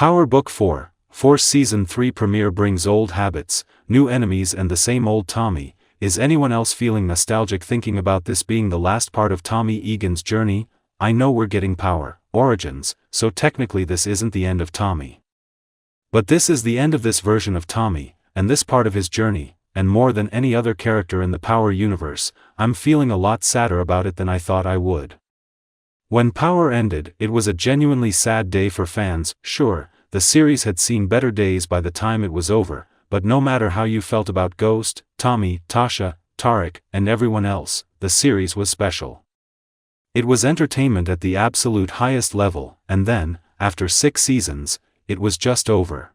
Power Book 4, Force Season 3 premiere brings old habits, new enemies and the same old Tommy. Is anyone else feeling nostalgic thinking about this being the last part of Tommy Egan's journey? I know we're getting Power Origins, so technically this isn't the end of Tommy. But this is the end of this version of Tommy, and this part of his journey, and more than any other character in the Power universe, I'm feeling a lot sadder about it than I thought I would. When Power ended, it was a genuinely sad day for fans. Sure, the series had seen better days by the time it was over, but no matter how you felt about Ghost, Tommy, Tasha, Tarek, and everyone else, the series was special. It was entertainment at the absolute highest level, and then, after 6 seasons, it was just over.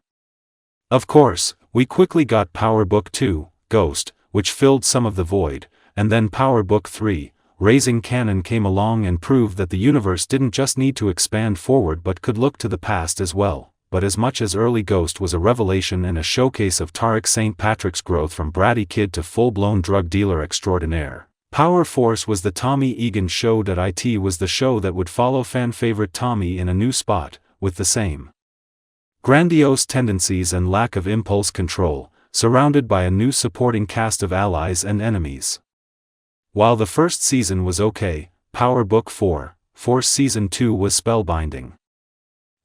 Of course, we quickly got Power Book 2, Ghost, which filled some of the void, and then Power Book 3, Raising Canon came along and proved that the universe didn't just need to expand forward but could look to the past as well. But as much as early Ghost was a revelation and a showcase of Tarek St. Patrick's growth from bratty kid to full-blown drug dealer extraordinaire, Power Force was the Tommy Egan show. It was the show that would follow fan-favorite Tommy in a new spot, with the same grandiose tendencies and lack of impulse control, surrounded by a new supporting cast of allies and enemies. While the first season was okay, Power Book 4, Force Season 2 was spellbinding.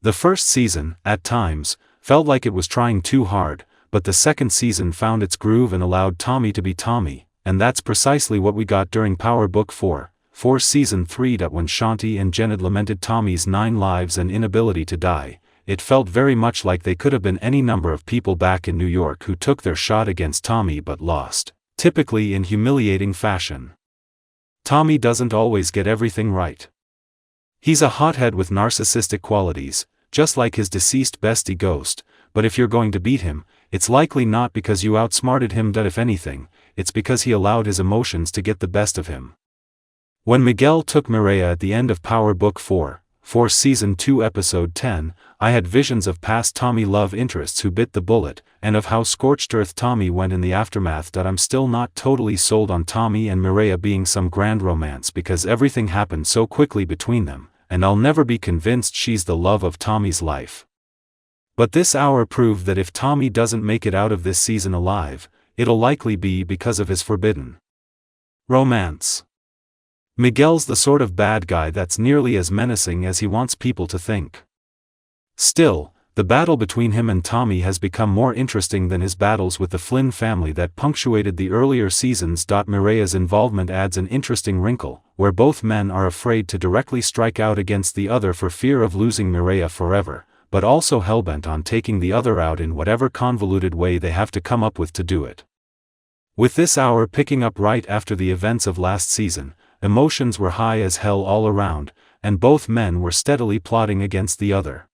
The first season, at times, felt like it was trying too hard, but the second season found its groove and allowed Tommy to be Tommy, and that's precisely what we got during Power Book 4, Force Season 3. When Shanti and Jened lamented Tommy's 9 lives and inability to die, it felt very much like they could have been any number of people back in New York who took their shot against Tommy but lost, typically in humiliating fashion. Tommy doesn't always get everything right. He's a hothead with narcissistic qualities, just like his deceased bestie Ghost, but if you're going to beat him, it's likely not because you outsmarted him. If anything, it's because he allowed his emotions to get the best of him. When Miguel took Mireya at the end of Power Book 4, Force Season 2 Episode 10, I had visions of past Tommy love interests who bit the bullet, and of how scorched earth Tommy went in the aftermath. I'm still not totally sold on Tommy and Mireya being some grand romance because everything happened so quickly between them, and I'll never be convinced she's the love of Tommy's life. But this hour proved that if Tommy doesn't make it out of this season alive, it'll likely be because of his forbidden romance. Miguel's the sort of bad guy that's nearly as menacing as he wants people to think. Still, the battle between him and Tommy has become more interesting than his battles with the Flynn family that punctuated the earlier seasons. Mireya's involvement adds an interesting wrinkle, where both men are afraid to directly strike out against the other for fear of losing Mireya forever, but also hellbent on taking the other out in whatever convoluted way they have to come up with to do it. With this hour picking up right after the events of last season, emotions were high as hell all around, and both men were steadily plotting against the other.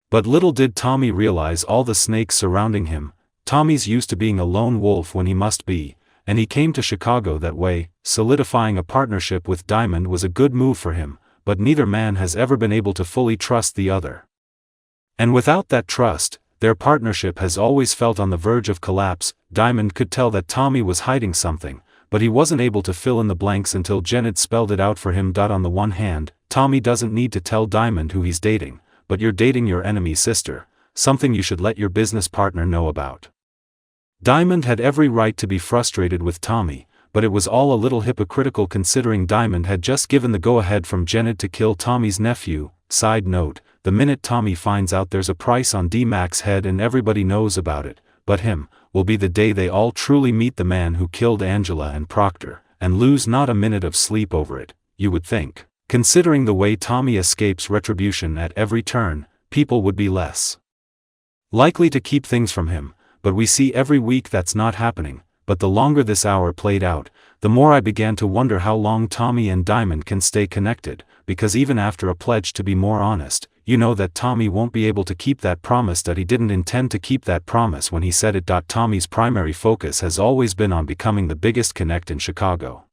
But little did Tommy realize all the snakes surrounding him. Tommy's used to being a lone wolf when he must be, and he came to Chicago that way. Solidifying a partnership with Diamond was a good move for him, but neither man has ever been able to fully trust the other. And without that trust, their partnership has always felt on the verge of collapse. Diamond could tell that Tommy was hiding something, but he wasn't able to fill in the blanks until Jened spelled it out for him. On the one hand, Tommy doesn't need to tell Diamond who he's dating, but you're dating your enemy's sister, something you should let your business partner know about. Diamond had every right to be frustrated with Tommy, but it was all a little hypocritical considering Diamond had just given the go-ahead from Jened to kill Tommy's nephew. Side note, the minute Tommy finds out there's a price on D-Mac's head and everybody knows about it, but him, will be the day they all truly meet the man who killed Angela and Proctor, and lose not a minute of sleep over it, you would think. Considering the way Tommy escapes retribution at every turn, people would be less likely to keep things from him, but we see every week that's not happening. But the longer this hour played out, the more I began to wonder how long Tommy and Diamond can stay connected, because even after a pledge to be more honest, you know that Tommy won't be able to keep that promise. That he didn't intend to keep that promise when he said it. Tommy's primary focus has always been on becoming the biggest connect in Chicago.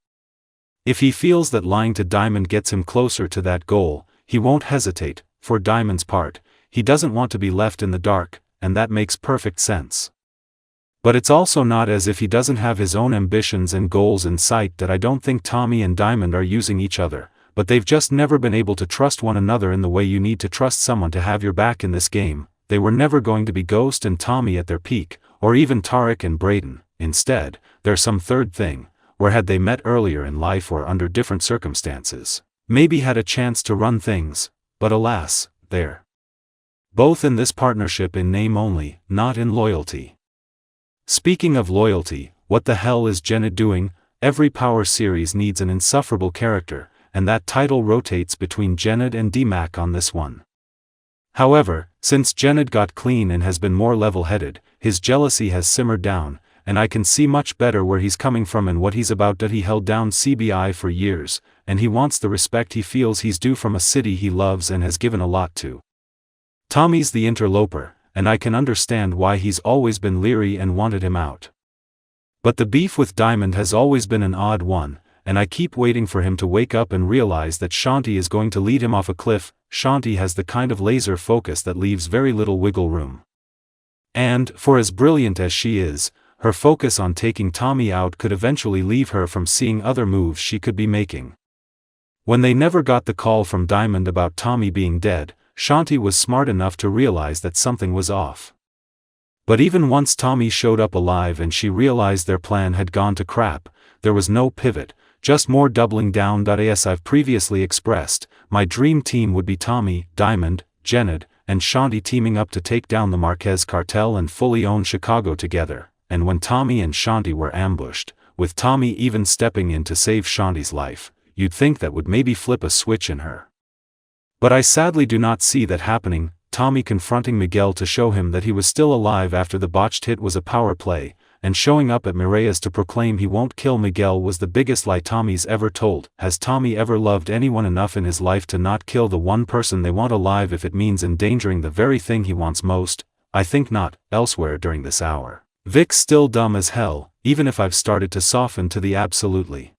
If he feels that lying to Diamond gets him closer to that goal, he won't hesitate. For Diamond's part, he doesn't want to be left in the dark, and that makes perfect sense. But it's also not as if he doesn't have his own ambitions and goals in sight. I don't think Tommy and Diamond are using each other, but they've just never been able to trust one another in the way you need to trust someone to have your back in this game. they were never going to be Ghost and Tommy at their peak, or even Tarek and Braden. Instead, there's some third thing, where had they met earlier in life or under different circumstances, maybe had a chance to run things, but alas, they're both in this partnership in name only, not in loyalty. Speaking of loyalty, what the hell is Jenna doing? Every Power series needs an insufferable character, and that title rotates between Jennad and D-Mac on this one. However, since Jennad got clean and has been more level-headed, his jealousy has simmered down, and I can see much better where he's coming from and what he's about. That he held down CBI for years, and he wants the respect he feels he's due from a city he loves and has given a lot to. Tommy's the interloper, and I can understand why he's always been leery and wanted him out. But the beef with Diamond has always been an odd one, and I keep waiting for him to wake up and realize that Shanti is going to lead him off a cliff. Shanti has the kind of laser focus that leaves very little wiggle room. And, for as brilliant as she is, her focus on taking Tommy out could eventually leave her from seeing other moves she could be making. When they never got the call from Diamond about Tommy being dead, Shanti was smart enough to realize that something was off. But even once Tommy showed up alive and she realized their plan had gone to crap, there was no pivot, just more doubling down. As I've previously expressed, my dream team would be Tommy, Diamond, Jennad, and Shanti teaming up to take down the Marquez cartel and fully own Chicago together. And when Tommy and Shanti were ambushed, with Tommy even stepping in to save Shanti's life, you'd think that would maybe flip a switch in her. But I sadly do not see that happening. Tommy confronting Miguel to show him that he was still alive after the botched hit was a power play, and showing up at Mireya's to proclaim he won't kill Miguel was the biggest lie Tommy's ever told. Has Tommy ever loved anyone enough in his life to not kill the one person they want alive if it means endangering the very thing he wants most? I think not. Elsewhere during this hour, Vic's still dumb as hell, even if I've started to soften to the absolutely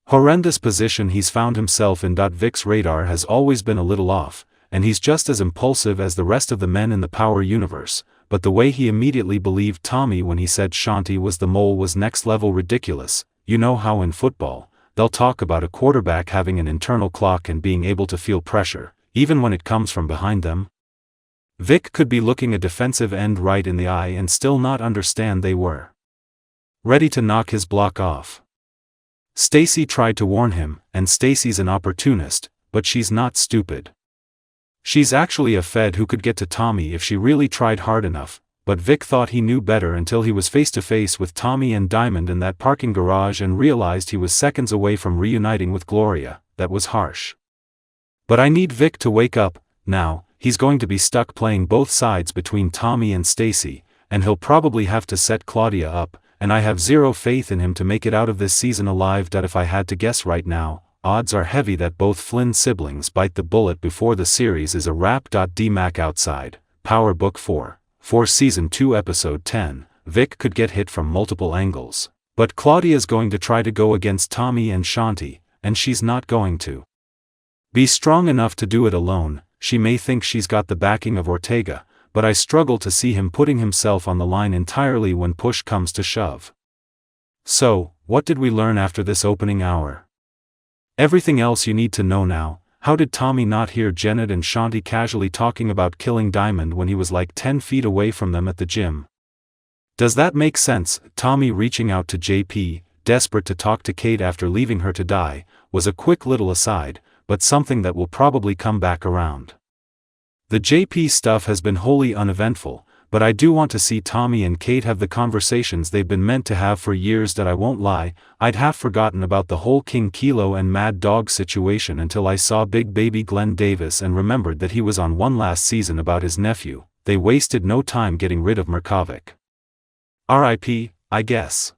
horrendous position he's found himself in. Vic's radar has always been a little off, and he's just as impulsive as the rest of the men in the Power universe, but the way he immediately believed Tommy when he said Shanti was the mole was next level ridiculous. You know how in football, they'll talk about a quarterback having an internal clock and being able to feel pressure, even when it comes from behind them? Vic could be looking a defensive end right in the eye and still not understand they were ready to knock his block off. Stacy tried to warn him, and Stacy's an opportunist, but she's not stupid. She's actually a Fed who could get to Tommy if she really tried hard enough, but Vic thought he knew better until he was face to face with Tommy and Diamond in that parking garage and realized he was seconds away from reuniting with Gloria. That was harsh. But I need Vic to wake up. Now, he's going to be stuck playing both sides between Tommy and Stacy, and he'll probably have to set Claudia up, and I have zero faith in him to make it out of this season alive. If I had to guess right now, odds are heavy that both Flynn siblings bite the bullet before the series is a wrap. D-Mac outside, Power Book 4, Season 2 Episode 10, Vic could get hit from multiple angles, but Claudia's going to try to go against Tommy and Shanti, and she's not going to be strong enough to do it alone. She may think she's got the backing of Ortega, but I struggle to see him putting himself on the line entirely when push comes to shove. So, what did we learn after this opening hour? Everything else you need to know now. How did Tommy not hear Jennad and Shanti casually talking about killing Diamond when he was like 10 feet away from them at the gym? Does that make sense? Tommy reaching out to JP, desperate to talk to Kate after leaving her to die, was a quick little aside, but something that will probably come back around. The JP stuff has been wholly uneventful, but I do want to see Tommy and Kate have the conversations they've been meant to have for years. I won't lie, I'd half forgotten about the whole King Kilo and Mad Dog situation until I saw Big Baby Glenn Davis and remembered that he was on one last season about his nephew. They wasted no time getting rid of Murkovic. R.I.P., I guess.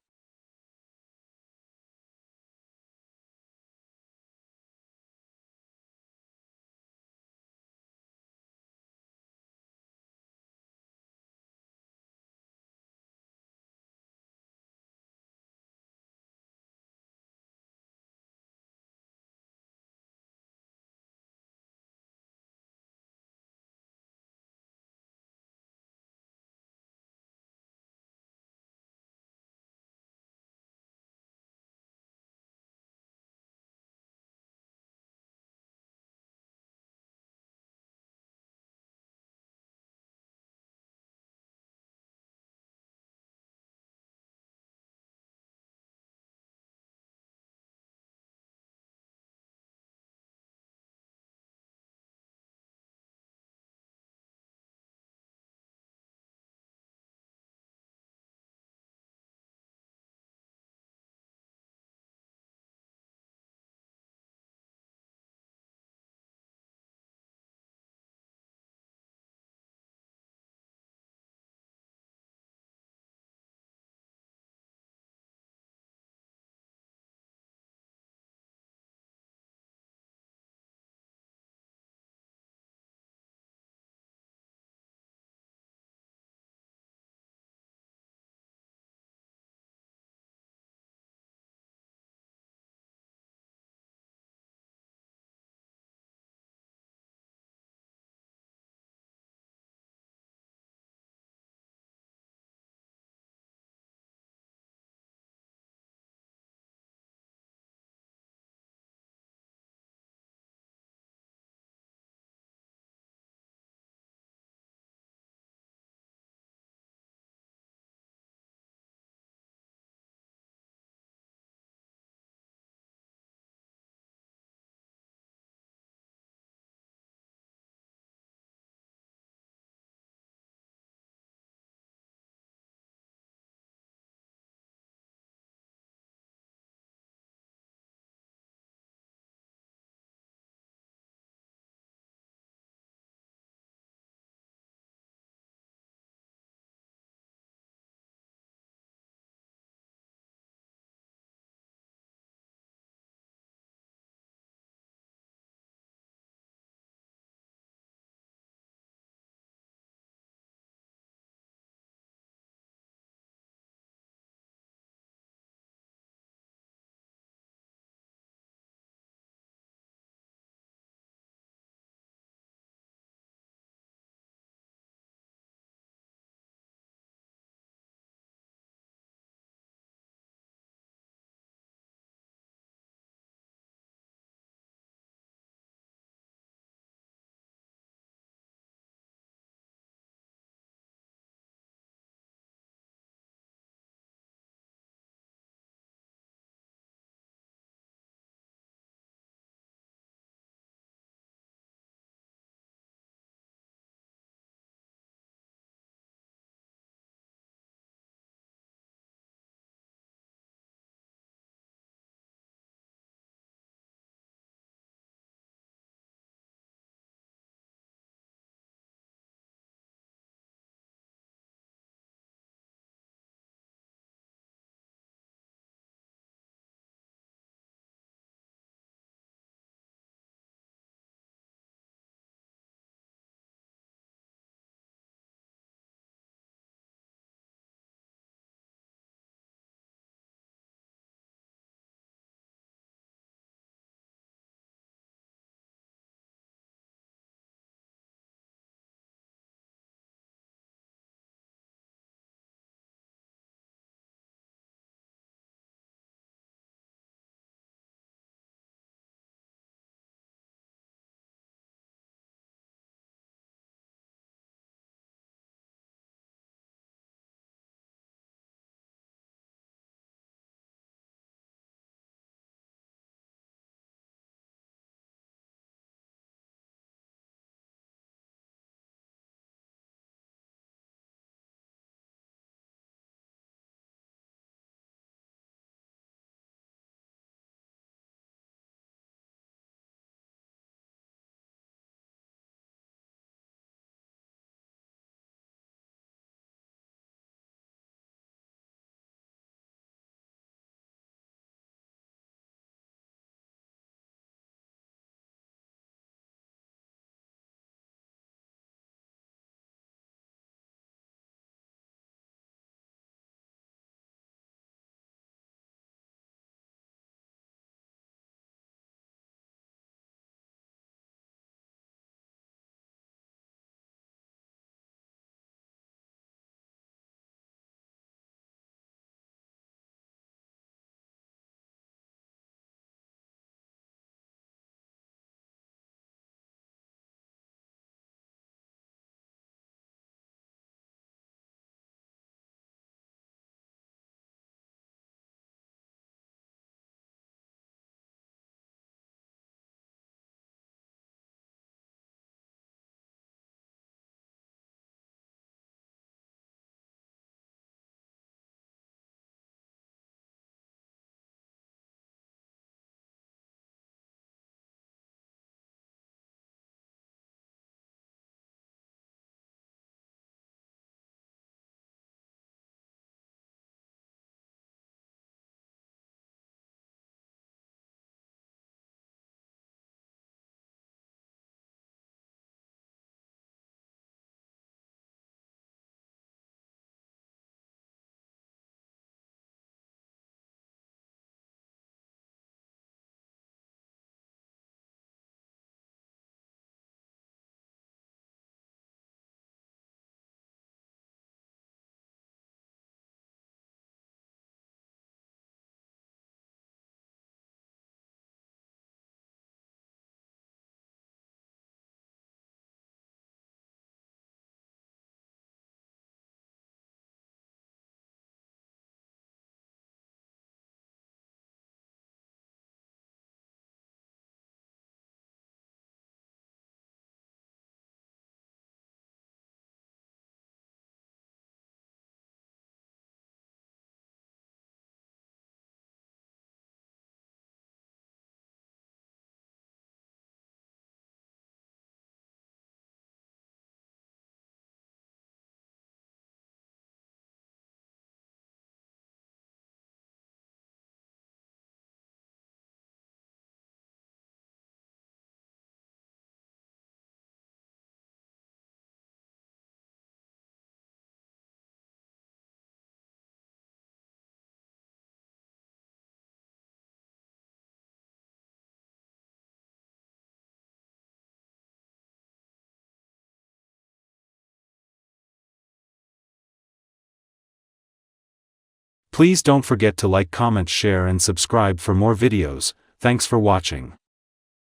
Please don't forget to like, comment, share and subscribe for more videos. Thanks for watching.